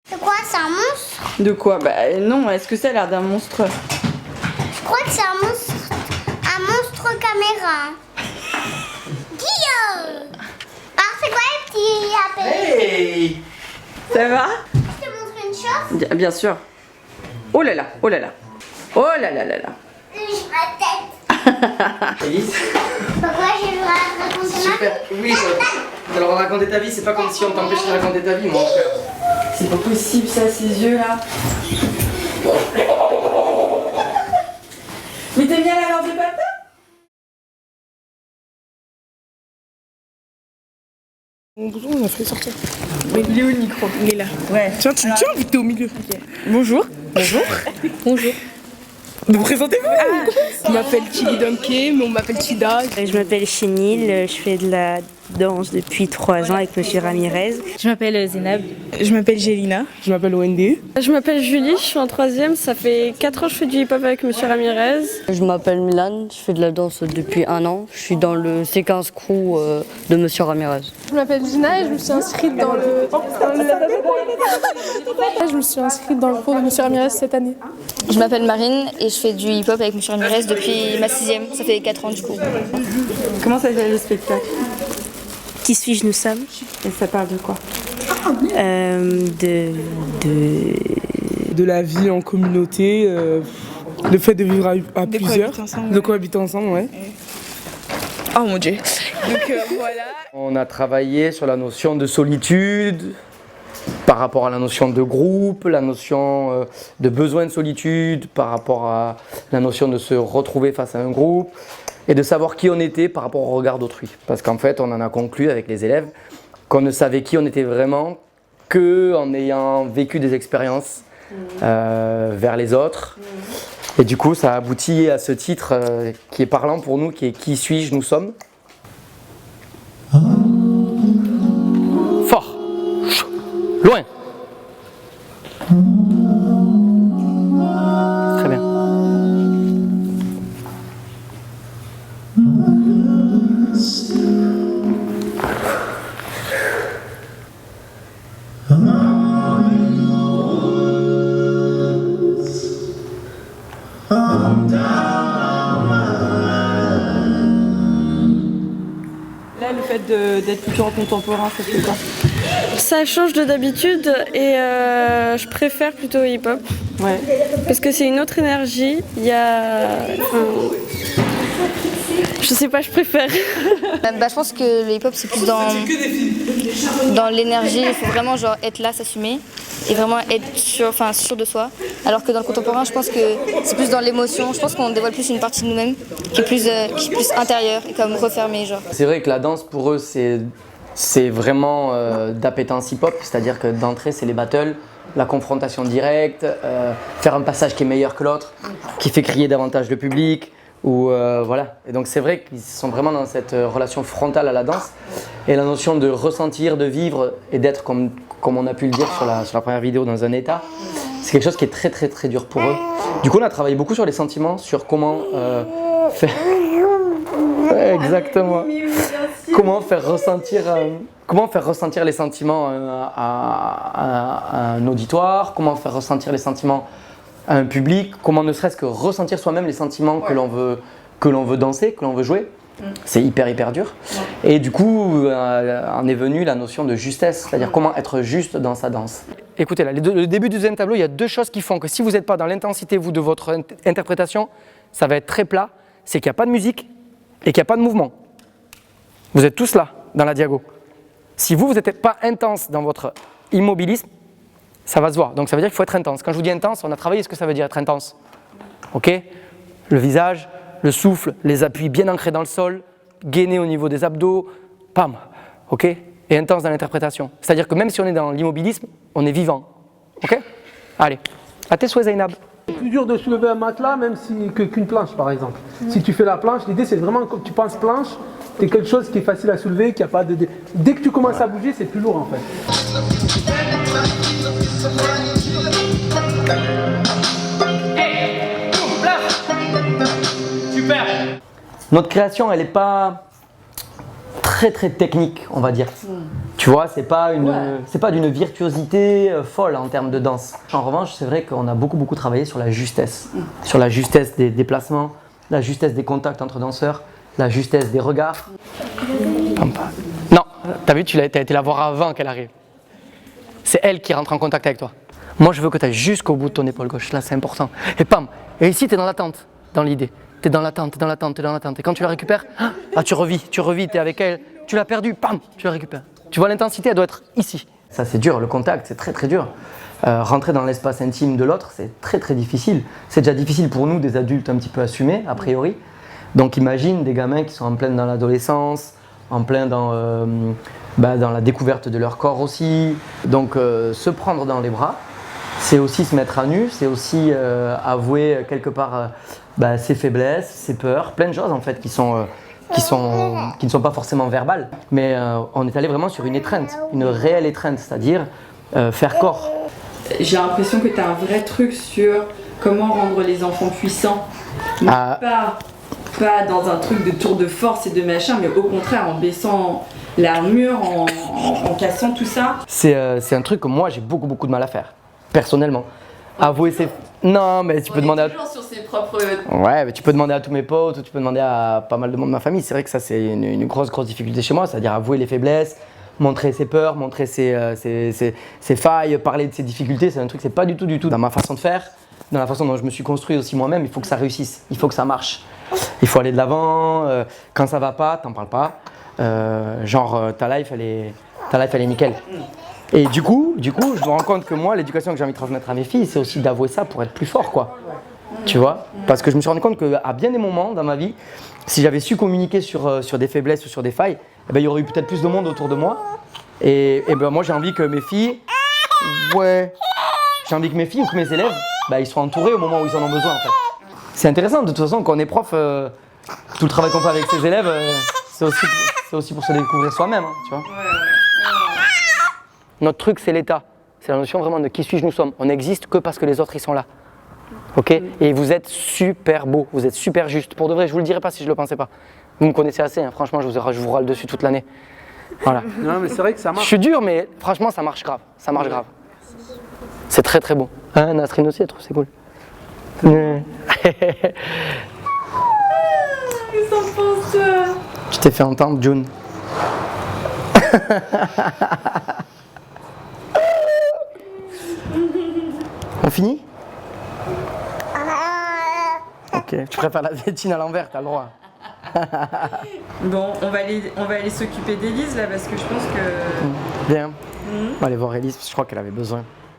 C'est quoi, c'est un monstre? De quoi? Bah non, est-ce que ça a l'air d'un monstre? Je crois que c'est un monstre caméra. Guillaume! Alors c'est quoi les petits appels? Hey! Ça va? Je te montre une chose. Bien sûr. Oh là là, oh là là. Oh là là là là. Ma tête. Élise? Pourquoi je vais raconter ma Super. vie? Oui, alors raconter ta vie, c'est pas comme si on t'empêchait de raconter ta vie, mon frère. C'est pas possible ça, ces yeux là. Mais t'aimes bien la langue de papa? On a fait sortir. Il est où le micro? Il est là. Ouais. Tiens, tu tiens, vu que t'es au milieu. Okay. Bonjour. Bonjour. Bonjour. Vous présentez-vous? Je m'appelle Chili Donkey, mais on m'appelle Chida. Je m'appelle Chénil, je fais de la danse depuis 3 ans avec Monsieur Ramirez. Je m'appelle Zénab. Je m'appelle Gélina. Je m'appelle Wendy. Je m'appelle Julie, je suis en 3e, ça fait 4 ans que je fais du hip-hop avec Monsieur Ramirez. Je m'appelle Milan, je fais de la danse depuis 1 an. Je suis dans le C15 crew de Monsieur Ramirez. Je m'appelle Gina et je me suis inscrite dans le cours de Monsieur Ramirez cette année. Je m'appelle Marine et je fais du hip-hop avec Monsieur Ramirez depuis ma 6e. Ça fait 4 ans du coup. Comment ça s'appelle le spectacle? Qui suis-je, nous sommes? Et ça parle de quoi? De la vie en communauté, le fait de vivre à plusieurs, de cohabiter ensemble, ouais. Oh mon Dieu. Donc voilà. On a travaillé sur la notion de solitude, par rapport à la notion de groupe, la notion de besoin de solitude, par rapport à la notion de se retrouver face à un groupe, et de savoir qui on était par rapport au regard d'autrui. Parce qu'en fait, on en a conclu avec les élèves qu'on ne savait qui on était vraiment qu'en ayant vécu des expériences vers les autres. Et du coup, ça a abouti à ce titre qui est parlant pour nous, qui est « Qui suis-je, nous sommes ». Fort, loin. Très bien. Là, le fait d'être plutôt en contemporain, ça fait quoi? Ça change de d'habitude et je préfère plutôt hip-hop. Ouais. Parce que c'est une autre énergie. Il y a... je sais pas, je préfère. Je pense que le hip-hop c'est plus dans l'énergie. Il faut vraiment genre être là, s'assumer et vraiment être sûr de soi. Alors que dans le contemporain, je pense que c'est plus dans l'émotion. Je pense qu'on dévoile plus une partie de nous-mêmes qui est plus intérieure et comme refermée genre. C'est vrai que la danse pour eux c'est vraiment d'appétence hip-hop, c'est-à-dire que d'entrée c'est les battles, la confrontation directe, faire un passage qui est meilleur que l'autre, qui fait crier davantage le public, ou voilà. Et donc c'est vrai qu'ils sont vraiment dans cette relation frontale à la danse, et la notion de ressentir, de vivre et d'être comme on a pu le dire sur la première vidéo dans un état, c'est quelque chose qui est très très très dur pour eux. Du coup on a travaillé beaucoup sur les sentiments, sur comment faire... Exactement. Comment faire ressentir les sentiments à un auditoire, comment faire ressentir les sentiments à un public, comment ne serait-ce que ressentir soi-même les sentiments que l'on veut danser, que l'on veut jouer. C'est hyper dur. Et du coup, en est venue la notion de justesse, c'est-à-dire comment être juste dans sa danse. Écoutez, là, le début du deuxième tableau, il y a 2 choses qui font que si vous n'êtes pas dans l'intensité, vous, de votre interprétation, ça va être très plat, c'est qu'il n'y a pas de musique et qu'il n'y a pas de mouvement. Vous êtes tous là, dans la diago. Si vous n'êtes pas intense dans votre immobilisme, ça va se voir. Donc ça veut dire qu'il faut être intense. Quand je vous dis intense, on a travaillé ce que ça veut dire être intense. Ok? Le visage, le souffle, les appuis bien ancrés dans le sol, gainé au niveau des abdos, pam. Ok? Et intense dans l'interprétation. C'est-à-dire que même si on est dans l'immobilisme, on est vivant. Ok? Allez, à tes souhaits Zainab. C'est plus dur de soulever un matelas même qu'une planche par exemple. Si tu fais la planche, l'idée c'est vraiment quand tu penses planche, c'est quelque chose qui est facile à soulever, qui a pas de... Dès que tu commences à bouger, c'est plus lourd en fait. Super. Notre création, elle n'est pas très technique, on va dire. Tu Tu vois, c'est pas d'une virtuosité folle en termes de danse. En revanche, c'est vrai qu'on a beaucoup travaillé sur la justesse. Sur la justesse des déplacements, la justesse des contacts entre danseurs, la justesse des regards. Non, t'as vu, tu as été la voir avant qu'elle arrive. C'est elle qui rentre en contact avec toi. Moi, je veux que tu ailles jusqu'au bout de ton épaule gauche. Là, c'est important. Et pam. Et ici, tu es dans l'attente, dans l'idée. Tu es dans l'attente. Et quand tu la récupères, tu revis, tu es avec elle. Tu l'as perdue, pam, tu la récupères. Tu vois, l'intensité, elle doit être ici. Ça, c'est dur. Le contact, c'est très dur. Rentrer dans l'espace intime de l'autre, c'est très difficile. C'est déjà difficile pour nous, des adultes un petit peu assumés, a priori. Donc, imagine des gamins qui sont en pleine dans l'adolescence, en plein dans la découverte de leur corps aussi. Donc, se prendre dans les bras, c'est aussi se mettre à nu, c'est aussi avouer quelque part ses faiblesses, ses peurs, plein de choses en fait qui ne sont pas forcément verbales. Mais on est allé vraiment sur une étreinte, une réelle étreinte, c'est-à-dire faire corps. J'ai l'impression que tu as un vrai truc sur comment rendre les enfants puissants. Mais pas dans un truc de tour de force et de machin, mais au contraire en baissant l'armure, en cassant tout ça. C'est un truc que moi j'ai beaucoup de mal à faire. Personnellement, avouer ses... Non, mais tu peux demander à... toujours sur ses propres... Ouais, mais tu peux demander à tous mes potes, ou tu peux demander à pas mal de monde de ma famille. C'est vrai que ça, c'est une grosse difficulté chez moi, c'est-à-dire avouer les faiblesses, montrer ses peurs, montrer ses failles, parler de ses difficultés. C'est un truc, c'est pas du tout dans ma façon de faire, dans la façon dont je me suis construit aussi moi-même. Il faut que ça réussisse, il faut que ça marche. Il faut aller de l'avant. Quand ça va pas, t'en parles pas. Ta life, elle est nickel. Et du coup, je me rends compte que moi, l'éducation que j'ai envie de transmettre à mes filles, c'est aussi d'avouer ça pour être plus fort, quoi. Tu vois? Parce que je me suis rendu compte qu'à bien des moments dans ma vie, si j'avais su communiquer sur des faiblesses ou sur des failles, il y aurait eu peut-être plus de monde autour de moi. Et moi, j'ai envie que mes filles, ou que mes élèves, ils soient entourés au moment où ils en ont besoin, en fait. C'est intéressant, de toute façon, quand on est prof, tout le travail qu'on fait avec ses élèves, c'est aussi pour se découvrir soi-même, hein, tu vois. Notre truc, c'est l'état. C'est la notion vraiment de qui suis-je, nous sommes. On n'existe que parce que les autres, ils sont là. Ok? Et vous êtes super beau, vous êtes super juste. Pour de vrai, je vous le dirais pas si je le pensais pas. Vous me connaissez assez, hein. Franchement, je vous râle dessus toute l'année. Voilà. Non, mais c'est vrai que ça marche. Je suis dur, mais franchement, ça marche grave. Ça marche grave. C'est très beau. Hein, Nasrine aussi, elle trouve c'est cool. Qu'est-ce que t'en penses? Je t'ai fait entendre, June. On finit? Ok, tu préfères la vétine à l'envers, t'as le droit. Bon, on va aller s'occuper d'Élise là parce que je pense que... Bien. On va aller voir Élise, parce que je crois qu'elle avait besoin.